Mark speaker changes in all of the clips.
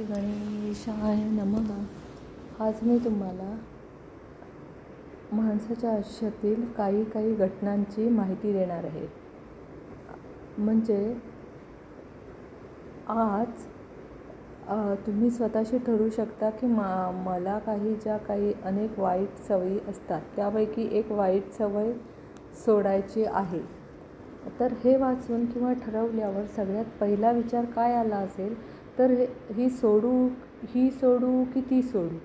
Speaker 1: श्री गणेशाय नमः. आज मी तुम्हाला माणसाच्या आयुष्यातील काही घटनांची माहिती देणार आहे. म्हणजे आज तुम्ही स्वतःशी ठरवू शकता की मला काही अनेक वाईट सवयी असतात, त्यापैकी एक वाईट सवय सोडायची आहे. तर हे वाचून किंवा ठरवल्यावर सगळ्यात पहिला विचार काय आला असेल तर ही सोडू की ती सोडू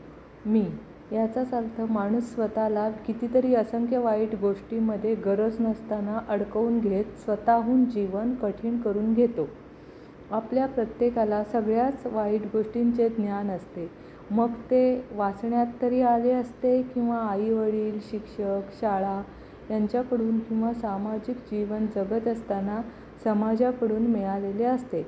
Speaker 1: मी. याचाच अर्थ माणूस स्वतःला कितीतरी असंख्य वाईट गोष्टींमध्ये गरज नसताना अडकवून घेत स्वतःहून जीवन कठीण करून घेतो. आपल्या प्रत्येकाला सगळ्याच वाईट गोष्टींचे ज्ञान असते, मग ते वाचण्यात तरी आले असते किंवा आईवडील, शिक्षक, शाळा यांच्याकडून किंवा सामाजिक जीवन जगत असताना समाजाकडून मिळालेले असते.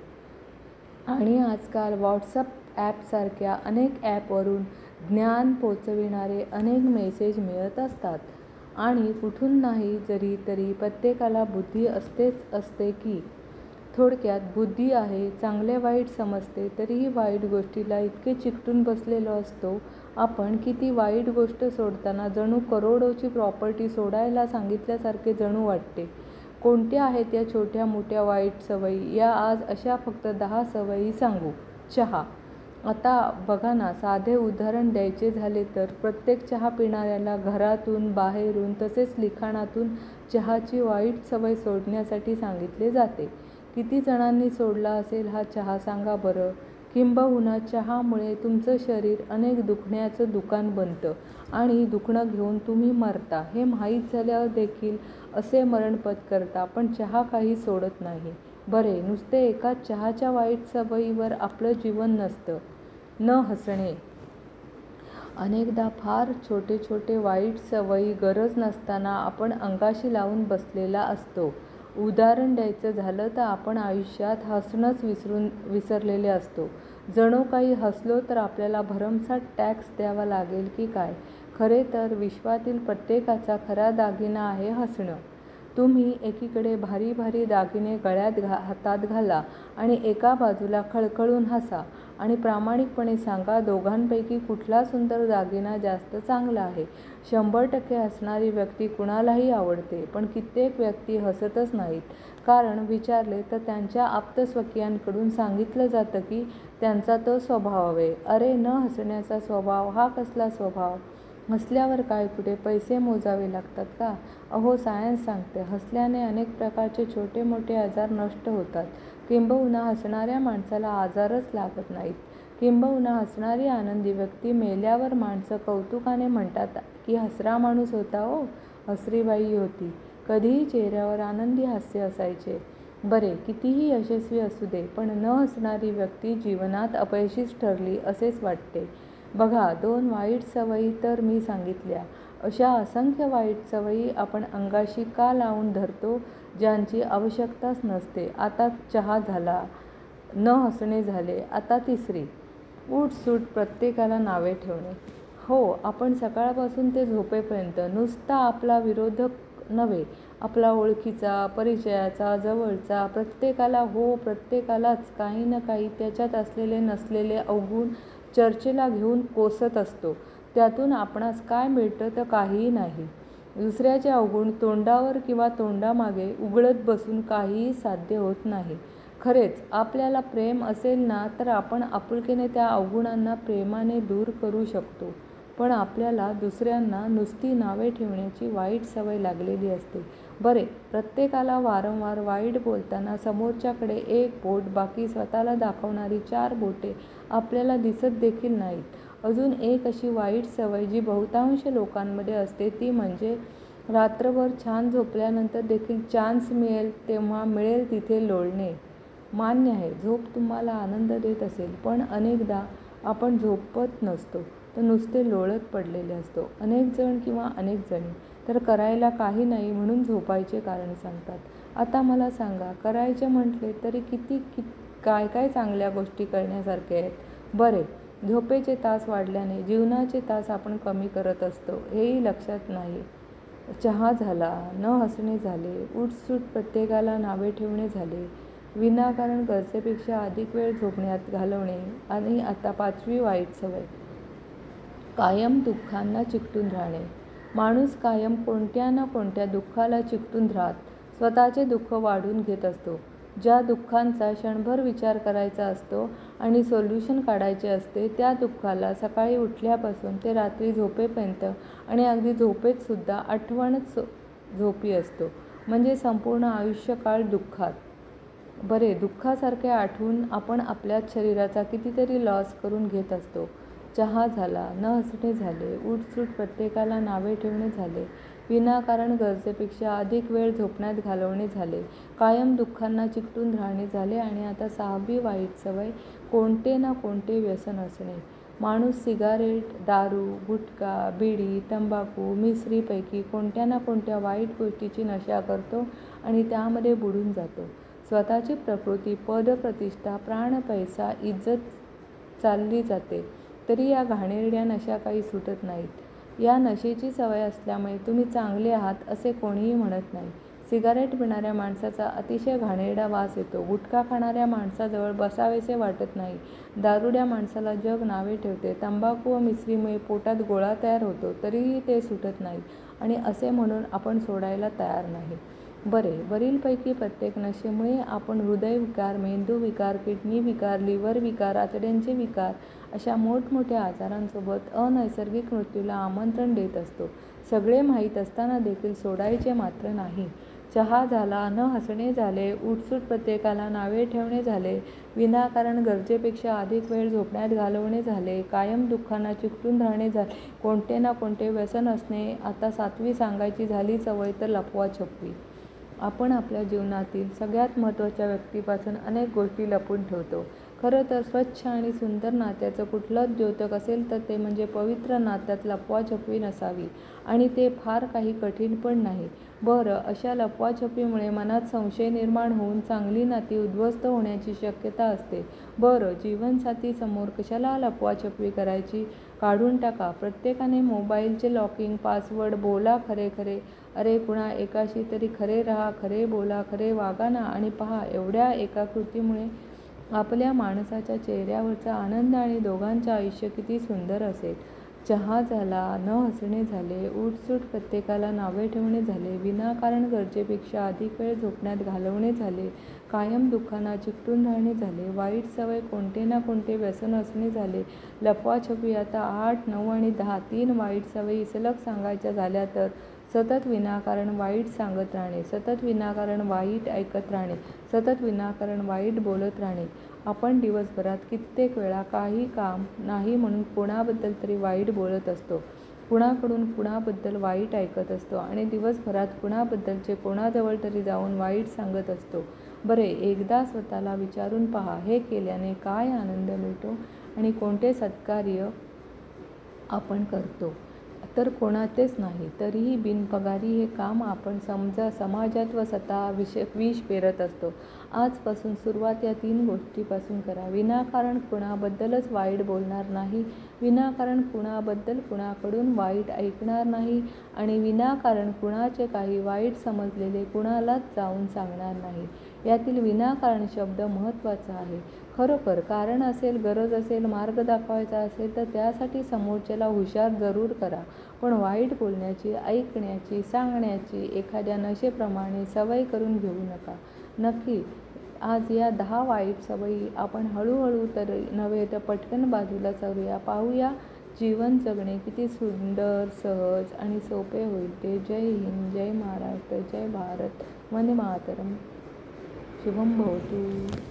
Speaker 1: आणि आजकाल व्हॉट्सअप ॲपसारख्या अनेक ॲपवरून ज्ञान पोचविणारे अनेक मेसेज मिळत असतात. आणि कुठून नाही तरी प्रत्येकाला बुद्धी असते की. थोडक्यात बुद्धी आहे, चांगले वाईट समजते, तरीही वाईट गोष्टीला इतके चिकटून बसलेलो असतो आपण की ती वाईट गोष्ट सोडताना जणू करोडोची प्रॉपर्टी सोडायला सांगितल्यासारखे जणू वाटते. कोणत्या आहेत या छोट्या मोठ्या वाईट सवयी? या आज अशा फक्त 10 सवयी सांगू. चहा. आता बघा ना, साधे उदाहरण द्यायचे झाले तर प्रत्येक चहा पिणाऱ्याला घरातून, बाहेरून तसेच लिखाणातून चहाची वाईट सवय सोडण्यासाठी सांगितले जाते. किती जणांनी सोडला असेल हा चहा सांगा बरं? किंबहुना चहामुळे तुमचं शरीर अनेक दुखण्याचं दुकान बनतं आणि दुखणं घेऊन तुम्ही मरता हे माहीत झाल्यावर देखील असे मरण पत्करता, पण चहा काही सोडत नाही. बरे, नुसते एका चहाच्या वाईट सवयीवर आपलं जीवन नसतं. न हसणे. अनेकदा फार छोटे वाईट सवयी गरज नसताना आपण अंगाशी लावून बसलेला असतो. उदाहरण द्यायचं झालं तर आपण आयुष्यात हसणंच विसरलेले असतो. जणू काही हसलो तर आपल्याला भरमसाठ टॅक्स द्यावा लागेल की काय. खरे तर विश्वातील प्रत्येकाचा खरा दागिना आहे हसणं. तुम्ही एकीकडे भारी दागिने गळ्यात हातात घाला आणि एका बाजूला खळखळून हसा आणि प्रामाणिकपणे सांगा, दोघांपैकी कुठला सुंदर दागिना जास्त चांगला आहे. 100% हसणारी व्यक्ती कुणालाही आवडते, पण कित्येक व्यक्ती हसतच नाहीत. कारण विचारले तर त्यांच्या आप्तस्वकीयांकडून सांगितलं जातं की त्यांचा तो स्वभाव आहे. अरे, न हसण्याचा स्वभाव हा कसला स्वभाव? हसल्यावर काय कुठे पैसे मोजावे लागतात का? अहो, सायन्स सांगते हसल्याने अनेक प्रकारचे छोटे मोठे आजार नष्ट होतात. किंबहुना हसणाऱ्या माणसाला आजारच लागत नाहीत. किंबहुना हसणारी आनंदी व्यक्ती मेल्यावर माणसं कौतुकाने म्हणतात की हसरा माणूस होता हो, हसरी बाई होती. कधीही चेहऱ्यावर आनंदी हास्य असायचे. बरे, कितीही यशस्वी असू दे, पण न हसणारी व्यक्ती जीवनात अपयशीच ठरली असेच वाटते. बघा, 2 वाईट सवयी तर मी सांगितल्या. अशा असंख्य वाईट सवयी आपण अंगाशी का लावून धरतो ज्यांची आवश्यकताच नसते. आता चहा झाला, न हसणे झाले, आता तिसरी. उठसूट प्रत्येकाला नावे ठेवणे. हो, आपण सकाळपासून ते झोपेपर्यंत नुसता आपला विरोधक नव्हे, आपला ओळखीचा, परिचयाचा, जवळचा प्रत्येकालाच काही ना काही त्याच्यात असलेले नसलेले अवगुण चर्चेला घेऊन कोसत असतो. त्यातून आपणास काय मिळतं तर काहीही नाही. दुसऱ्याचे अवगुण तोंडावर किंवा तोंडामागे उघडत बसून काहीही साध्य होत नाही. खरेच आपल्याला प्रेम असेल ना तर आपण आपुलकीने त्या अवगुणांना प्रेमाने दूर करू शकतो. पण आपल्याला दुसऱ्यांना नुसती नावे ठेवण्याची वाईट सवय लागलेली असते. बरे, प्रत्येकाला वारंवार वाईट बोलताना समोरच्याकडे एक बोट, बाकी स्वतःला दाखवणारी 4 बोटे आपल्याला दिसत देखील नाहीत. अजून एक अशी वाईट सवय जी बहुतांश लोकांमध्ये असते ती म्हणजे रात्रभर छान झोपल्यानंतर देखील चान्स मिळेल तेव्हा मिळेल तिथे लोळणे. मान्य आहे, झोप तुम्हाला आनंद देत असेल, पण अनेकदा आपण झोपत नसतो तर नुसते लोळत पडलेले असतो. अनेक जण किंवा अनेक जणी तर करायला काही नाही म्हणून झोपायचे कारण सांगतात. आता मला सांगा, करायचे म्हटले तरी काय चांगल्या गोष्टी करण्यासारखे आहेत? बरे, झोपेचे तास वाढल्याने जीवनाचे तास आपण कमी करत असतो हेही लक्षात नाही. चहा झाला, न हसणे झाले, उठसूट प्रत्येकाला नावे ठेवणे झाले, विनाकारण गरजेपेक्षा अधिक वेळ झोपण्यात घालवणे. आणि आता 5वी वाईट सवय, कायम दुःखांना चिकटून राहणे. माणूस कायम कोणत्या ना कोणत्या दुःखाला चिकटून राहत स्वतःचे दुःख वाढवून घेत असतो. ज्या दुःखांचा क्षणभर विचार करायचा असतो आणि सोल्युशन काढायचे असते, त्या दुःखाला सकाळी उठल्यापासून ते रात्री झोपेपर्यंत आणि अगदी झोपेतसुद्धा आठवणच झोपी असतो. म्हणजे संपूर्ण आयुष्यकाळ दुःखात. बरे, दुःखासारखे आठवून आपण आपल्याच शरीराचा कितीतरी लॉस करून घेत असतो. चहा झाला, न हसणे झाले, उठसूट प्रत्येकाला नावे ठेवणे झाले, विनाकारण गरजेपेक्षा अधिक वेळ झोपण्यात घालवणे झाले, कायम दुःखांना चिकटून राहणे झाले आणि आता 6वी वाईट सवय, कोणते ना कोणते व्यसन असणे. माणूस सिगारेट, दारू, गुटखा, बिडी, तंबाखू, मिसरीपैकी कोणत्या ना कोणत्या वाईट गोष्टीची नशा करतो आणि त्यामध्ये बुडून जातो. स्वतःची प्रकृती, पद, प्रतिष्ठा, प्राण, पैसा, इज्जत चालली जाते, तरी या घाणेरड्या नशा काही सुटत नाहीत. या नशेची सवय असल्यामुळे तुम्ही चांगले आहात असे कोणीही म्हणत नाही. सिगारेट पिणाऱ्या माणसाचा अतिशय घाणेरडा वास येतो. गुटखा खाणाऱ्या माणसाजवळ बसावेसे वाटत नाही. दारुड्या माणसाला जग नावे ठेवते. तंबाखू व मिसरीमुळे पोटात गोळा तयार होतो, तरीही ते सुटत नाही आणि असे म्हणून आपण सोडायला तयार नाही. बरे, वरीलपैकी प्रत्येक नशेमुळे आपण हृदयविकार, मेंदूविकार, किडनी विकार, लिव्हर विकार, आतड्यांचे विकार अशा मोठमोठ्या आजारांसोबत अनैसर्गिक मृत्यूला आमंत्रण देत असतो. सगळे माहीत असताना देखील सोडायचे मात्र नाही. चहा झाला, न हसणे झाले, उठसूट प्रत्येकाला नावे ठेवणे झाले, विनाकारण गरजेपेक्षा अधिक वेळ झोपण्यात घालवणे झाले, कायम दुःखांना चिकटून राहणे झाले, कोणते ना कोणते व्यसन असणे. आता 7वी सांगायची झाली सवय तर लपवाछपवी. आपण आपल्या जीवनातील सगळ्यात महत्त्वाच्या व्यक्तीपासून अनेक गोष्टी लपवून ठेवतो. खरं तर स्वच्छ आणि सुंदर नात्याचं कुठलंच द्योतक असेल तर ते म्हणजे पवित्र नात्यात लपवाछपवी नसावी आणि ते फार काही कठीण पण नाही. बरं, अशा लपवाछपवीमुळे मनात संशय निर्माण होऊन चांगली नाती उद्ध्वस्त होण्याची शक्यता असते. बरं, जीवनसाथी समोर कशाला लपवाछपवी करायची? काढून टाका. प्रत्येकाने मोबाईलचे लॉकिंग पासवर्ड. बोला खरे खरे. अरे, कुणा एकाशी तरी खरे राहा, खरे बोला, खरे वागा ना. आणि पहा, एवढ्या एका कृतीमुळे आपल्या माणसाच्या चेहऱ्यावरचा आनंद आणि दोघांचे आयुष्य किती सुंदर असेल. चहा झाला, न हसणे झाले, उठसूट प्रत्येकाला नावे ठेवणे झाले, विनाकारण गरजेपेक्षा अधिक वेळ झोपण्यात घालवणे झाले, कायम दुःखांना चिकटून राहणे झाले, वाईट सवय, कोणते ना कोणते व्यसन असणे झाले, लपवाछपवी. आता 8, 9 आणि 10 3 वाईट सवयी सलग सांगायच्या झाल्या तर सतत विनाकारण वाईट सांगत राहणे, सतत विनाकारण वाईट ऐकत राहणे, सतत विनाकारण वाईट बोलत राहणे. आपण दिवसभरात कित्येक वेळा काही काम नाही म्हणून कोणाबद्दल तरी वाईट बोलत असतो, कुणाकडून कुणाबद्दल वाईट ऐकत असतो आणि दिवसभरात कुणाबद्दलचे कोणाजवळ तरी जाऊन वाईट सांगत असतो. बरे, एकदा स्वतःला विचारून पहा, हे केल्याने काय आनंद मिळतो आणि कोणते सत्कार्य आपण करतो? तर कोणाचेच नाही. तरीही बिनपगारी हे काम आपण समाजात व स्वतः विष पेरत असतो. आजपासून सुरुवात या 3 गोष्टीपासून करा. विनाकारण कुणाबद्दलच वाईट बोलणार नाही, विनाकारण कुणाबद्दल कुणाकडून वाईट ऐकणार नाही आणि विनाकारण कुणाचे काही वाईट समजलेले कुणालाच जाऊन सांगणार नाही. यातील विनाकारण शब्द महत्त्वाचा आहे. खरोखर कारण असेल, गरज असेल, मार्ग दाखवायचा असेल तर त्यासाठी समोरच्याला हुशार जरूर करा, पण वाईट बोलण्याची, ऐकण्याची, सांगण्याची एखाद्या नशेप्रमाणे सवय करून घेऊ नका. नक्की आज या 10 वाईट सवयी आपण हळूहळू तर नव्हे तर पटकन बाजूला सारूया. पाहूया जीवन जगणे किती सुंदर, सहज आणि सोपे होईल ते. जय हिंद, जय महाराष्ट्र, जय भारत, वंदे मातरम. शुभम भवतु.